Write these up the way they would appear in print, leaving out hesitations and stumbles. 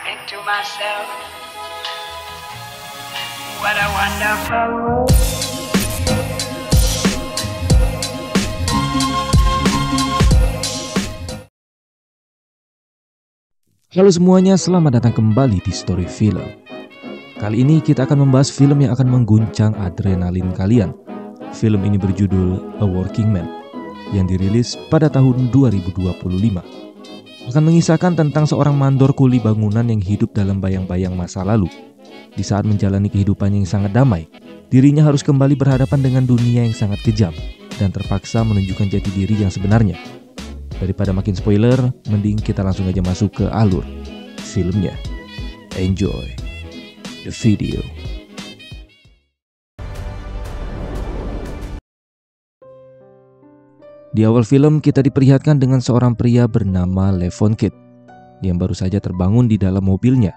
think to myself, what a wonderful world. Halo semuanya, selamat datang kembali di Story Film. Kali ini kita akan membahas film yang akan mengguncang adrenalin kalian. Film ini berjudul A Working Man, yang dirilis pada tahun 2025. Akan mengisahkan tentang seorang mandor kuli bangunan yang hidup dalam bayang-bayang masa lalu. Di saat menjalani kehidupannya yang sangat damai, dirinya harus kembali berhadapan dengan dunia yang sangat kejam dan terpaksa menunjukkan jati diri yang sebenarnya. Daripada makin spoiler, mending kita langsung aja masuk ke alur filmnya. Enjoy the video. Di awal film kita diperlihatkan dengan seorang pria bernama Levon Kidd yang baru saja terbangun di dalam mobilnya.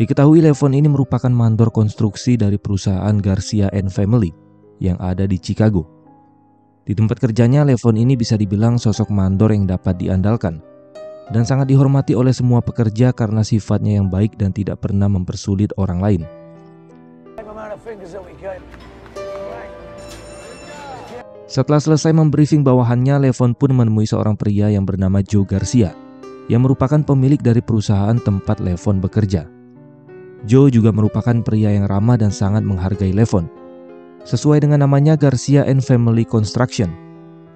Diketahui Levon ini merupakan mandor konstruksi dari perusahaan Garcia and Family yang ada di Chicago. Di tempat kerjanya, Levon ini bisa dibilang sosok mandor yang dapat diandalkan dan sangat dihormati oleh semua pekerja karena sifatnya yang baik dan tidak pernah mempersulit orang lain. Setelah selesai membriefing bawahannya, Levon pun menemui seorang pria yang bernama Joe Garcia yang merupakan pemilik dari perusahaan tempat Levon bekerja. Joe juga merupakan pria yang ramah dan sangat menghargai Levon. Sesuai dengan namanya Garcia and Family Construction,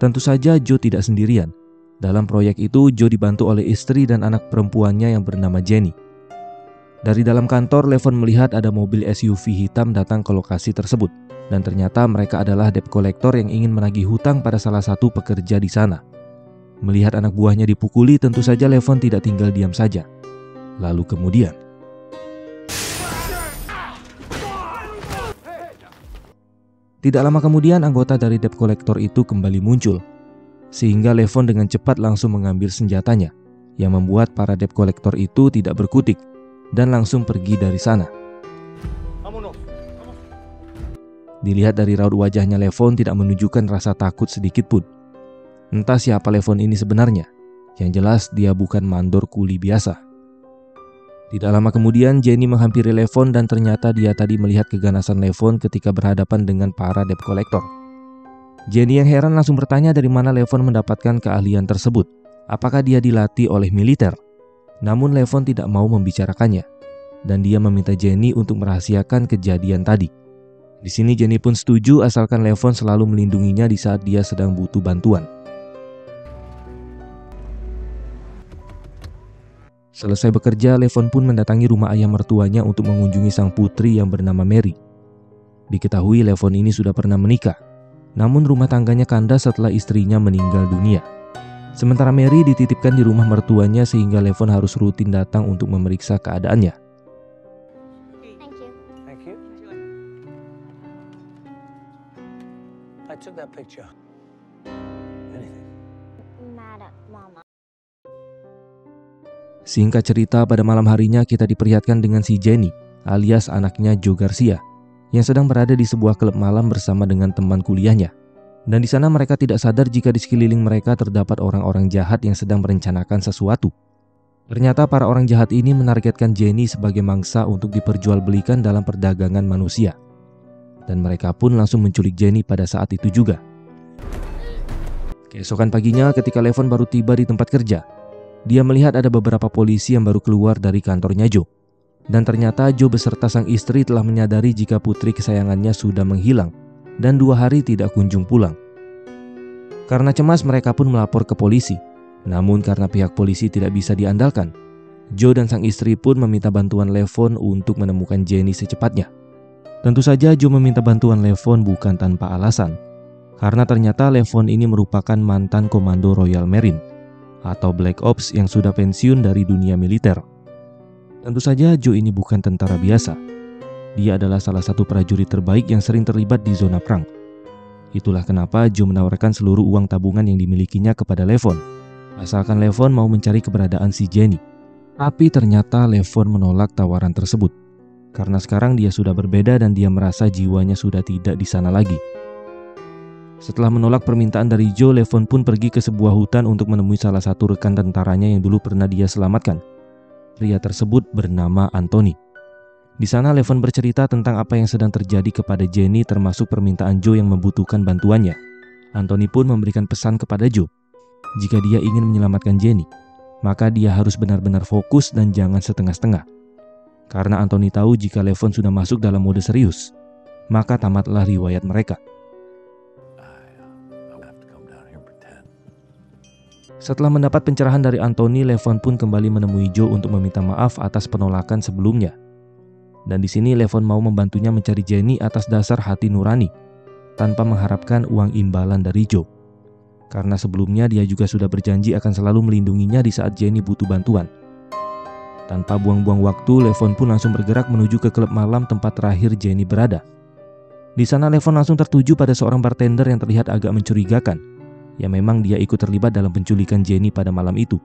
tentu saja Joe tidak sendirian. Dalam proyek itu, Joe dibantu oleh istri dan anak perempuannya yang bernama Jenny. Dari dalam kantor, Levon melihat ada mobil SUV hitam datang ke lokasi tersebut, dan ternyata mereka adalah debt collector yang ingin menagih hutang pada salah satu pekerja di sana. Melihat anak buahnya dipukuli, tentu saja Levon tidak tinggal diam saja. Lalu kemudian, tidak lama kemudian anggota dari debt collector itu kembali muncul, sehingga Levon dengan cepat langsung mengambil senjatanya, yang membuat para debt collector itu tidak berkutik dan langsung pergi dari sana. Dilihat dari raut wajahnya, Levon tidak menunjukkan rasa takut sedikit pun. Entah siapa Levon ini sebenarnya, yang jelas dia bukan mandor kuli biasa. Tidak lama kemudian Jenny menghampiri Levon dan ternyata dia tadi melihat keganasan Levon ketika berhadapan dengan para debt collector. Jenny yang heran langsung bertanya dari mana Levon mendapatkan keahlian tersebut. Apakah dia dilatih oleh militer? Namun Levon tidak mau membicarakannya dan dia meminta Jenny untuk merahasiakan kejadian tadi. Di sini Jenny pun setuju asalkan Levon selalu melindunginya di saat dia sedang butuh bantuan. Selesai bekerja, Levon pun mendatangi rumah ayah mertuanya untuk mengunjungi sang putri yang bernama Mary. Diketahui Levon ini sudah pernah menikah, namun rumah tangganya kandas setelah istrinya meninggal dunia. Sementara Mary dititipkan di rumah mertuanya sehingga Levon harus rutin datang untuk memeriksa keadaannya. Thank you. I took that picture. Anything? Mad at Mama. Singkat cerita, pada malam harinya kita diperlihatkan dengan si Jenny, alias anaknya Joe Garcia, yang sedang berada di sebuah klub malam bersama dengan teman kuliahnya. Dan di sana mereka tidak sadar jika di sekeliling mereka terdapat orang-orang jahat yang sedang merencanakan sesuatu. Ternyata para orang jahat ini menargetkan Jenny sebagai mangsa untuk diperjualbelikan dalam perdagangan manusia. Dan mereka pun langsung menculik Jenny pada saat itu juga. Keesokan paginya ketika Levon baru tiba di tempat kerja, dia melihat ada beberapa polisi yang baru keluar dari kantornya Joe. Dan ternyata Joe beserta sang istri telah menyadari jika putri kesayangannya sudah menghilang dan 2 hari tidak kunjung pulang. Karena cemas mereka pun melapor ke polisi. Namun karena pihak polisi tidak bisa diandalkan, Joe dan sang istri pun meminta bantuan Levon untuk menemukan Jenny secepatnya. Tentu saja Joe meminta bantuan Levon bukan tanpa alasan. Karena ternyata Levon ini merupakan mantan komando Royal Marine atau Black Ops yang sudah pensiun dari dunia militer. Tentu saja Joe ini bukan tentara biasa. Dia adalah salah satu prajurit terbaik yang sering terlibat di zona perang. Itulah kenapa Joe menawarkan seluruh uang tabungan yang dimilikinya kepada Levon, asalkan Levon mau mencari keberadaan si Jenny. Tapi ternyata Levon menolak tawaran tersebut, karena sekarang dia sudah berbeda dan dia merasa jiwanya sudah tidak di sana lagi. Setelah menolak permintaan dari Joe, Levon pun pergi ke sebuah hutan untuk menemui salah satu rekan tentaranya yang dulu pernah dia selamatkan. Pria tersebut bernama Anthony. Di sana Levon bercerita tentang apa yang sedang terjadi kepada Jenny, termasuk permintaan Joe yang membutuhkan bantuannya. Anthony pun memberikan pesan kepada Joe, jika dia ingin menyelamatkan Jenny, maka dia harus benar-benar fokus dan jangan setengah-setengah. Karena Anthony tahu jika Levon sudah masuk dalam mode serius, maka tamatlah riwayat mereka. Setelah mendapat pencerahan dari Anthony, Levon pun kembali menemui Joe untuk meminta maaf atas penolakan sebelumnya. Dan di sini Levon mau membantunya mencari Jenny atas dasar hati nurani, tanpa mengharapkan uang imbalan dari Joe. Karena sebelumnya dia juga sudah berjanji akan selalu melindunginya di saat Jenny butuh bantuan. Tanpa buang-buang waktu, Levon pun langsung bergerak menuju ke klub malam tempat terakhir Jenny berada. Di sana Levon langsung tertuju pada seorang bartender yang terlihat agak mencurigakan. Ya memang dia ikut terlibat dalam penculikan Jenny pada malam itu.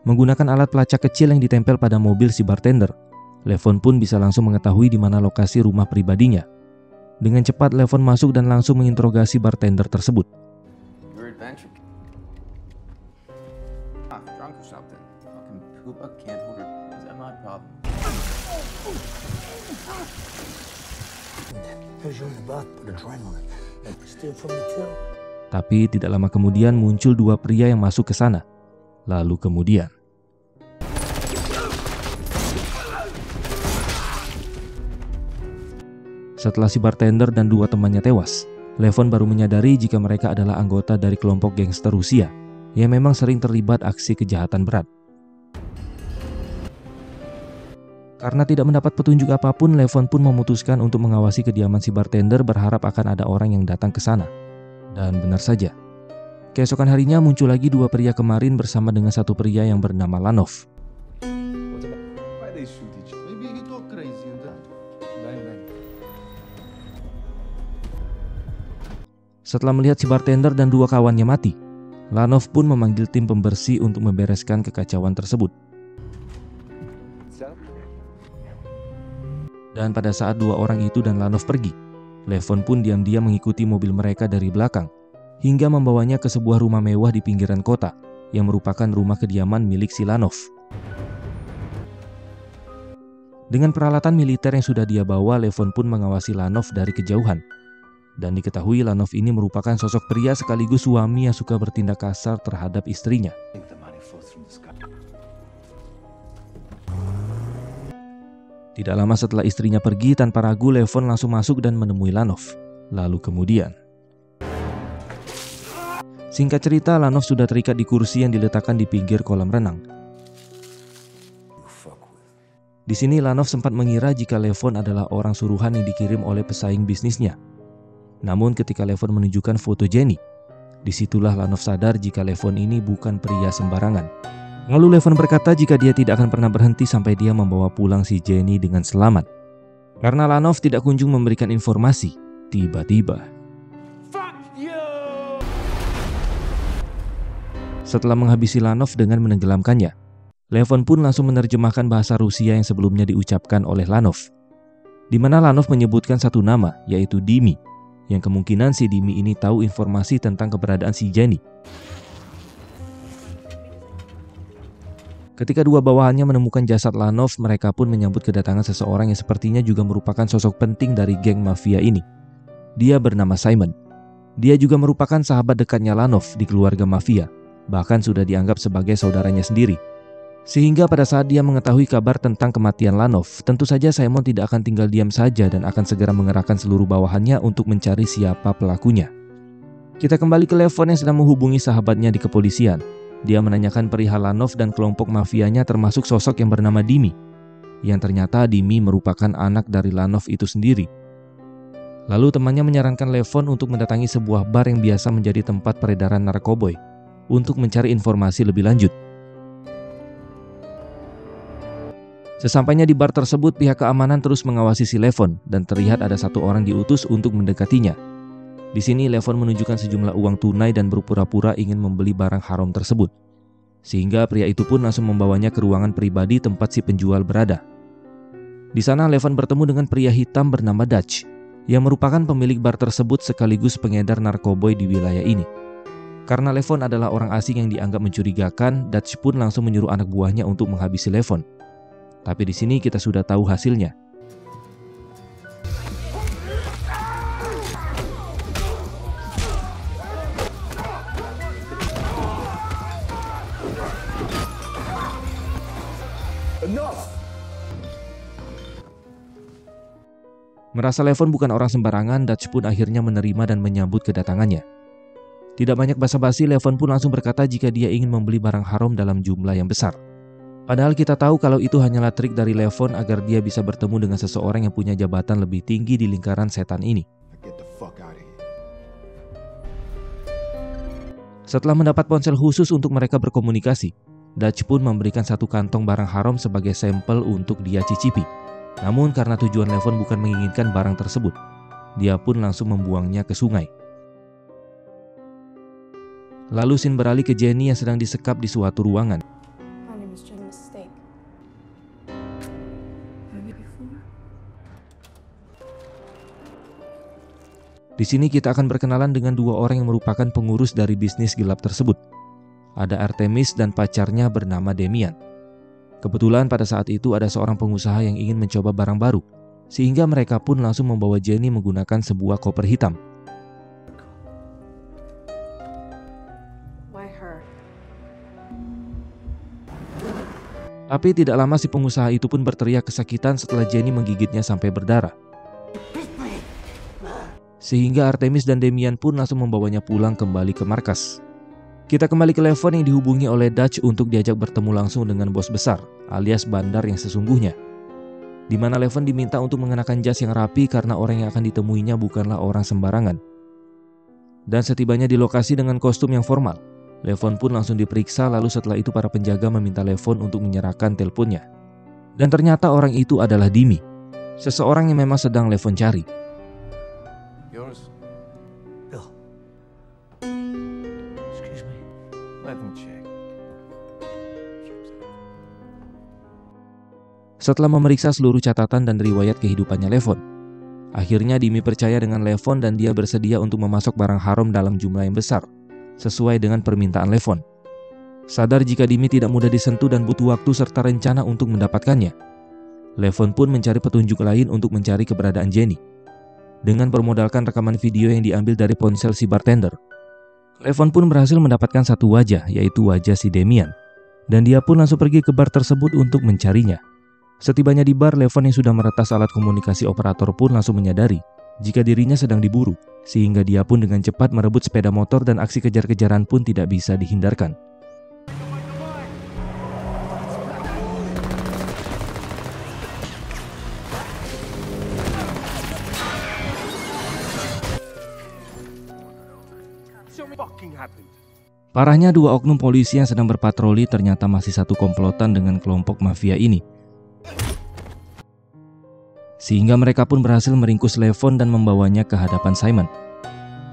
Menggunakan alat pelacak kecil yang ditempel pada mobil si bartender, Levon pun bisa langsung mengetahui di mana lokasi rumah pribadinya. Dengan cepat Levon masuk dan langsung menginterogasi bartender tersebut. Tapi tidak lama kemudian muncul dua pria yang masuk ke sana. Lalu kemudian setelah si bartender dan dua temannya tewas, Levon baru menyadari jika mereka adalah anggota dari kelompok gangster Rusia yang memang sering terlibat aksi kejahatan berat. Karena tidak mendapat petunjuk apapun, Levon pun memutuskan untuk mengawasi kediaman si bartender, berharap akan ada orang yang datang ke sana. Dan benar saja, keesokan harinya muncul lagi dua pria kemarin bersama dengan satu pria yang bernama Lanov. Setelah melihat si bartender dan dua kawannya mati, Lanov pun memanggil tim pembersih untuk membereskan kekacauan tersebut. Dan pada saat dua orang itu dan Lanov pergi, Levon pun diam-diam mengikuti mobil mereka dari belakang, hingga membawanya ke sebuah rumah mewah di pinggiran kota, yang merupakan rumah kediaman milik si Lanov. Dengan peralatan militer yang sudah dia bawa, Levon pun mengawasi Lanov dari kejauhan. Dan diketahui Lanov ini merupakan sosok pria sekaligus suami yang suka bertindak kasar terhadap istrinya. Tidak lama setelah istrinya pergi, tanpa ragu Levon langsung masuk dan menemui Lanov. Lalu kemudian, singkat cerita, Lanov sudah terikat di kursi yang diletakkan di pinggir kolam renang. Di sini Lanov sempat mengira jika Levon adalah orang suruhan yang dikirim oleh pesaing bisnisnya. Namun ketika Levon menunjukkan foto Jenny, disitulah Lanov sadar jika Levon ini bukan pria sembarangan. Lalu Levon berkata jika dia tidak akan pernah berhenti sampai dia membawa pulang si Jenny dengan selamat. Karena Lanov tidak kunjung memberikan informasi, tiba-tiba setelah menghabisi Lanov dengan menenggelamkannya, Levon pun langsung menerjemahkan bahasa Rusia yang sebelumnya diucapkan oleh Lanov, di mana Lanov menyebutkan satu nama, yaitu Dimi, yang kemungkinan si Dimi ini tahu informasi tentang keberadaan si Jenny. Ketika dua bawahannya menemukan jasad Lanov, mereka pun menyambut kedatangan seseorang yang sepertinya juga merupakan sosok penting dari geng mafia ini. Dia bernama Simon. Dia juga merupakan sahabat dekatnya Lanov di keluarga mafia, bahkan sudah dianggap sebagai saudaranya sendiri. Sehingga pada saat dia mengetahui kabar tentang kematian Lanov, tentu saja Simon tidak akan tinggal diam saja dan akan segera mengerahkan seluruh bawahannya untuk mencari siapa pelakunya. Kita kembali ke Levon yang sedang menghubungi sahabatnya di kepolisian. Dia menanyakan perihal Lanov dan kelompok mafianya, termasuk sosok yang bernama Dimi, yang ternyata Dimi merupakan anak dari Lanov itu sendiri. Lalu temannya menyarankan Levon untuk mendatangi sebuah bar yang biasa menjadi tempat peredaran narkoboy untuk mencari informasi lebih lanjut. Sesampainya di bar tersebut, pihak keamanan terus mengawasi si Levon dan terlihat ada satu orang diutus untuk mendekatinya. Di sini Levon menunjukkan sejumlah uang tunai dan berpura-pura ingin membeli barang haram tersebut. Sehingga pria itu pun langsung membawanya ke ruangan pribadi tempat si penjual berada. Di sana Levon bertemu dengan pria hitam bernama Dutch, yang merupakan pemilik bar tersebut sekaligus pengedar narkoboy di wilayah ini. Karena Levon adalah orang asing yang dianggap mencurigakan, Dutch pun langsung menyuruh anak buahnya untuk menghabisi Levon. Tapi di sini kita sudah tahu hasilnya. Merasa Levon bukan orang sembarangan, Dutch pun akhirnya menerima dan menyambut kedatangannya. Tidak banyak basa-basi, Levon pun langsung berkata jika dia ingin membeli barang haram dalam jumlah yang besar. Padahal kita tahu kalau itu hanyalah trik dari Levon agar dia bisa bertemu dengan seseorang yang punya jabatan lebih tinggi di lingkaran setan ini. Setelah mendapat ponsel khusus untuk mereka berkomunikasi, Dutch pun memberikan satu kantong barang haram sebagai sampel untuk dia cicipi. Namun karena tujuan Levon bukan menginginkan barang tersebut, dia pun langsung membuangnya ke sungai. Lalu scene beralih ke Jenny yang sedang disekap di suatu ruangan. Di sini kita akan berkenalan dengan dua orang yang merupakan pengurus dari bisnis gelap tersebut. Ada Artemis dan pacarnya bernama Damian. Kebetulan pada saat itu ada seorang pengusaha yang ingin mencoba barang baru, sehingga mereka pun langsung membawa Jenny menggunakan sebuah koper hitam. Tapi tidak lama si pengusaha itu pun berteriak kesakitan setelah Jenny menggigitnya sampai berdarah. Sehingga Artemis dan Damian pun langsung membawanya pulang kembali ke markas. Kita kembali ke Levon yang dihubungi oleh Dutch untuk diajak bertemu langsung dengan bos besar, alias bandar yang sesungguhnya. Di mana Levon diminta untuk mengenakan jas yang rapi karena orang yang akan ditemuinya bukanlah orang sembarangan. Dan setibanya di lokasi dengan kostum yang formal, Levon pun langsung diperiksa, lalu setelah itu para penjaga meminta Levon untuk menyerahkan teleponnya. Dan ternyata orang itu adalah Dimi, seseorang yang memang sedang Levon cari. Yours? Bill. Excuse me. Let me check. Setelah memeriksa seluruh catatan dan riwayat kehidupannya Levon, akhirnya Dimi percaya dengan Levon dan dia bersedia untuk memasok barang haram dalam jumlah yang besar, sesuai dengan permintaan Levon. Sadar jika Dimi tidak mudah disentuh dan butuh waktu serta rencana untuk mendapatkannya, Levon pun mencari petunjuk lain untuk mencari keberadaan Jenny. Dengan bermodalkan rekaman video yang diambil dari ponsel si bartender, Levon pun berhasil mendapatkan satu wajah, yaitu wajah si Damian. Dan dia pun langsung pergi ke bar tersebut untuk mencarinya. Setibanya di bar, Levon yang sudah meretas alat komunikasi operator pun langsung menyadari jika dirinya sedang diburu, sehingga dia pun dengan cepat merebut sepeda motor dan aksi kejar-kejaran pun tidak bisa dihindarkan. Parahnya, dua oknum polisi yang sedang berpatroli ternyata masih satu komplotan dengan kelompok mafia ini. Sehingga mereka pun berhasil meringkus Levon dan membawanya ke hadapan Simon.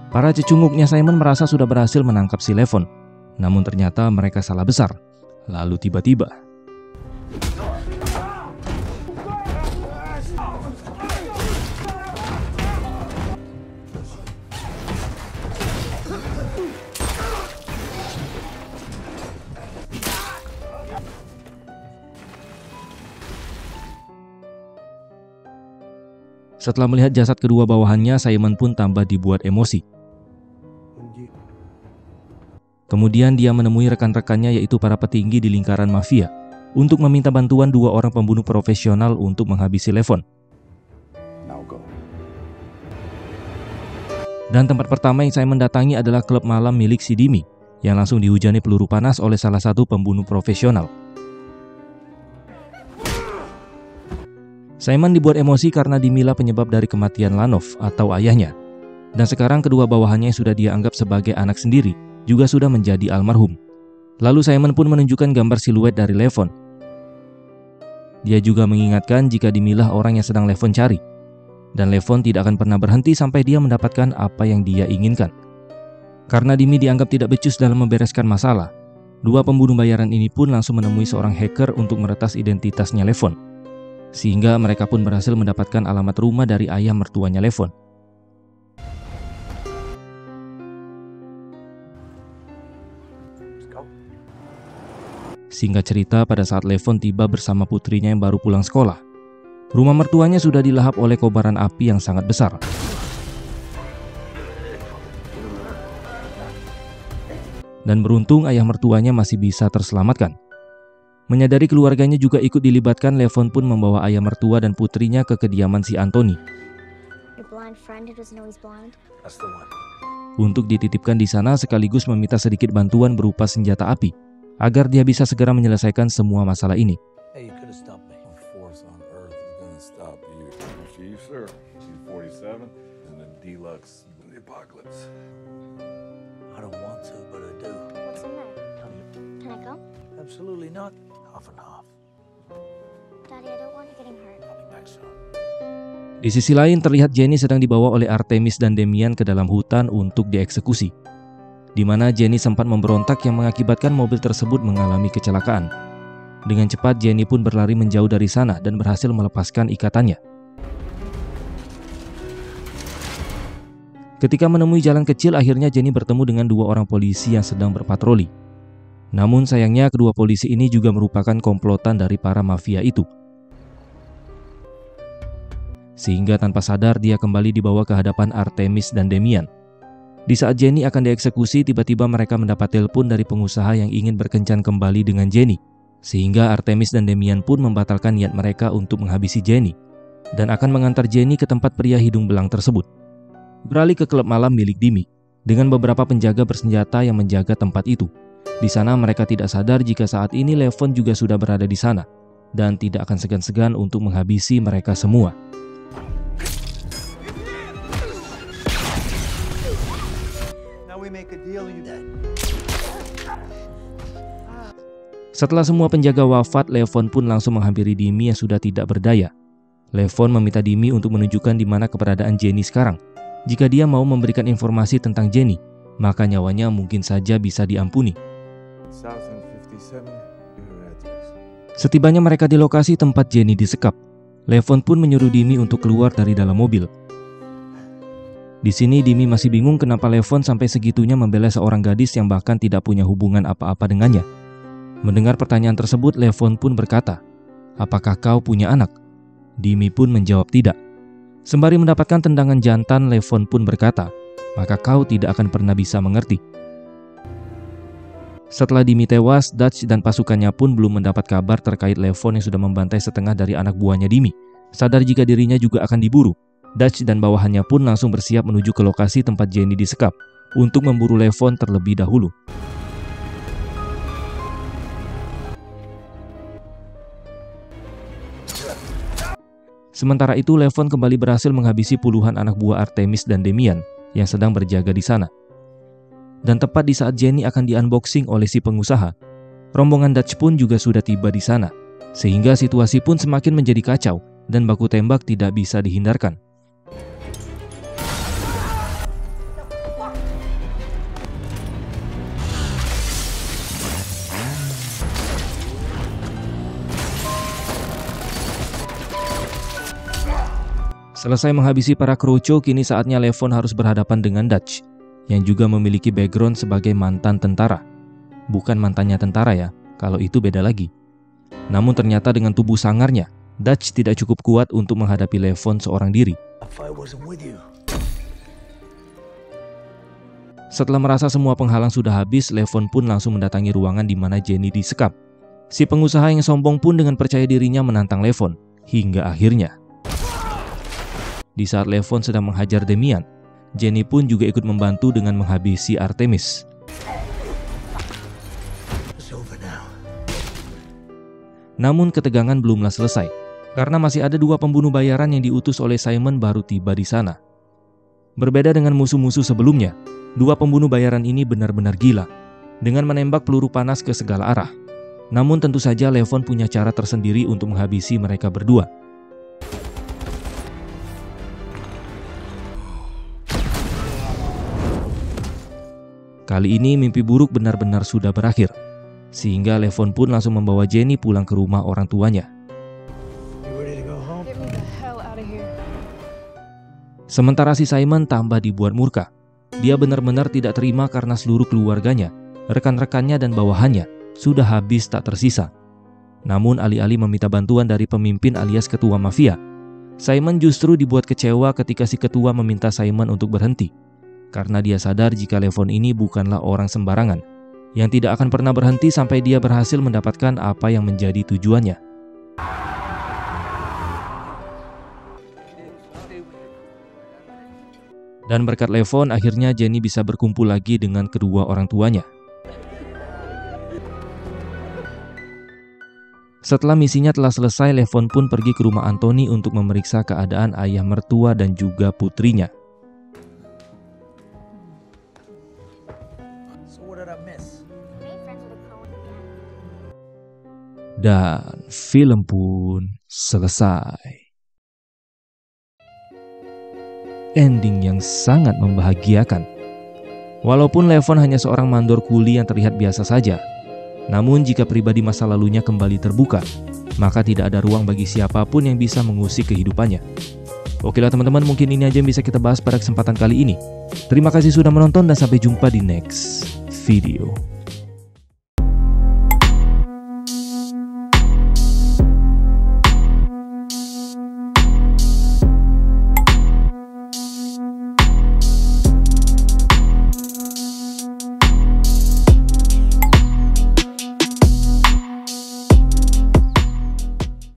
Para cecunguknya Simon merasa sudah berhasil menangkap si Levon. Namun ternyata mereka salah besar. Lalu tiba-tiba setelah melihat jasad kedua bawahannya, Simon pun tambah dibuat emosi. Kemudian dia menemui rekan-rekannya yaitu para petinggi di lingkaran mafia untuk meminta bantuan dua orang pembunuh profesional untuk menghabisi Levon. Dan tempat pertama yang Simon datangi adalah klub malam milik si Dimi yang langsung dihujani peluru panas oleh salah satu pembunuh profesional. Simon dibuat emosi karena Dimilah penyebab dari kematian Lanov atau ayahnya. Dan sekarang kedua bawahannya yang sudah dia anggap sebagai anak sendiri juga sudah menjadi almarhum. Lalu Simon pun menunjukkan gambar siluet dari Levon. Dia juga mengingatkan jika Dimilah orang yang sedang Levon cari. Dan Levon tidak akan pernah berhenti sampai dia mendapatkan apa yang dia inginkan. Karena Dimi dianggap tidak becus dalam membereskan masalah, dua pembunuh bayaran ini pun langsung menemui seorang hacker untuk meretas identitasnya Levon. Sehingga mereka pun berhasil mendapatkan alamat rumah dari ayah mertuanya Levon. Go. Singkat cerita, pada saat Levon tiba bersama putrinya yang baru pulang sekolah, rumah mertuanya sudah dilahap oleh kobaran api yang sangat besar. Dan beruntung ayah mertuanya masih bisa terselamatkan. Menyadari keluarganya juga ikut dilibatkan, Levon pun membawa ayah mertua dan putrinya ke kediaman si Anthony Your blind friend who doesn't know he's blind? That's the one. untuk dititipkan di sana, sekaligus meminta sedikit bantuan berupa senjata api agar dia bisa segera menyelesaikan semua masalah ini. Hey, you could have stopped me. No force on earth is gonna stop you. Chief, sir. G47 and the deluxe the apocalypse. I don't want to, but I do. What's in there? Can I go? Absolutely not. Half and half. Daddy, I don't want you getting hurt. I'll be back soon. Di sisi lain, terlihat Jenny sedang dibawa oleh Artemis dan Damian ke dalam hutan untuk dieksekusi, di mana Jenny sempat memberontak yang mengakibatkan mobil tersebut mengalami kecelakaan. Dengan cepat, Jenny pun berlari menjauh dari sana dan berhasil melepaskan ikatannya. Ketika menemui jalan kecil, akhirnya Jenny bertemu dengan dua orang polisi yang sedang berpatroli. Namun sayangnya, kedua polisi ini juga merupakan komplotan dari para mafia itu. Sehingga tanpa sadar dia kembali dibawa ke hadapan Artemis dan Damian. Di saat Jenny akan dieksekusi, tiba-tiba mereka mendapat telepon dari pengusaha yang ingin berkencan kembali dengan Jenny. Sehingga Artemis dan Damian pun membatalkan niat mereka untuk menghabisi Jenny dan akan mengantar Jenny ke tempat pria hidung belang tersebut. Beralih ke klub malam milik Dimi dengan beberapa penjaga bersenjata yang menjaga tempat itu. Di sana mereka tidak sadar jika saat ini Levon juga sudah berada di sana dan tidak akan segan-segan untuk menghabisi mereka semua. Setelah semua penjaga wafat, Levon pun langsung menghampiri Dimi yang sudah tidak berdaya. Levon meminta Dimi untuk menunjukkan di mana keberadaan Jenny sekarang. Jika dia mau memberikan informasi tentang Jenny, maka nyawanya mungkin saja bisa diampuni. Southend 57, your address. Setibanya mereka di lokasi tempat Jenny disekap, Levon pun menyuruh Dimi untuk keluar dari dalam mobil. Di sini Dimi masih bingung kenapa Levon sampai segitunya membela seorang gadis yang bahkan tidak punya hubungan apa-apa dengannya. Mendengar pertanyaan tersebut, Levon pun berkata, "Apakah kau punya anak?" Dimi pun menjawab tidak. Sembari mendapatkan tendangan jantan, Levon pun berkata, "Maka kau tidak akan pernah bisa mengerti." Setelah Dimi tewas, Dutch dan pasukannya pun belum mendapat kabar terkait Levon yang sudah membantai setengah dari anak buahnya Dimi. Sadar jika dirinya juga akan diburu, Dutch dan bawahannya pun langsung bersiap menuju ke lokasi tempat Jenny disekap untuk memburu Levon terlebih dahulu. Sementara itu, Levon kembali berhasil menghabisi puluhan anak buah Artemis dan Damian yang sedang berjaga di sana. Dan tepat di saat Jenny akan di-unboxing oleh si pengusaha, rombongan Dutch pun juga sudah tiba di sana, sehingga situasi pun semakin menjadi kacau dan baku tembak tidak bisa dihindarkan. Selesai menghabisi para kroco, kini saatnya Levon harus berhadapan dengan Dutch, yang juga memiliki background sebagai mantan tentara. Bukan mantannya tentara ya, kalau itu beda lagi. Namun ternyata dengan tubuh sangarnya, Dutch tidak cukup kuat untuk menghadapi Levon seorang diri. If I wasn't with you. Setelah merasa semua penghalang sudah habis, Levon pun langsung mendatangi ruangan di mana Jenny disekap. Si pengusaha yang sombong pun dengan percaya dirinya menantang Levon, hingga akhirnya di saat Levon sedang menghajar Damian, Jenny pun juga ikut membantu dengan menghabisi Artemis. Namun ketegangan belumlah selesai, karena masih ada dua pembunuh bayaran yang diutus oleh Simon baru tiba di sana. Berbeda dengan musuh-musuh sebelumnya, dua pembunuh bayaran ini benar-benar gila, dengan menembak peluru panas ke segala arah. Namun tentu saja Levon punya cara tersendiri untuk menghabisi mereka berdua. Kali ini mimpi buruk benar-benar sudah berakhir, sehingga Levon pun langsung membawa Jenny pulang ke rumah orang tuanya. Sementara si Simon tambah dibuat murka. Dia benar-benar tidak terima karena seluruh keluarganya rekan-rekannya dan bawahannya sudah habis tak tersisa. Namun alih-alih meminta bantuan dari pemimpin alias ketua mafia, Simon justru dibuat kecewa ketika si ketua meminta Simon untuk berhenti. Karena dia sadar jika Levon ini bukanlah orang sembarangan, yang tidak akan pernah berhenti sampai dia berhasil mendapatkan apa yang menjadi tujuannya. Dan berkat Levon, akhirnya Jenny bisa berkumpul lagi dengan kedua orang tuanya. Setelah misinya telah selesai, Levon pun pergi ke rumah Anthony untuk memeriksa keadaan ayah mertua dan juga putrinya. So what did I miss? I made friends with a Cohen again. Dan film pun selesai. Ending yang sangat membahagiakan. Walaupun Levon hanya seorang mandor kuli yang terlihat biasa saja, namun jika pribadi masa lalunya kembali terbuka, maka tidak ada ruang bagi siapapun yang bisa mengusik kehidupannya. Okelah teman-teman, mungkin ini aja yang bisa kita bahas pada kesempatan kali ini. Terima kasih sudah menonton dan sampai jumpa di next video.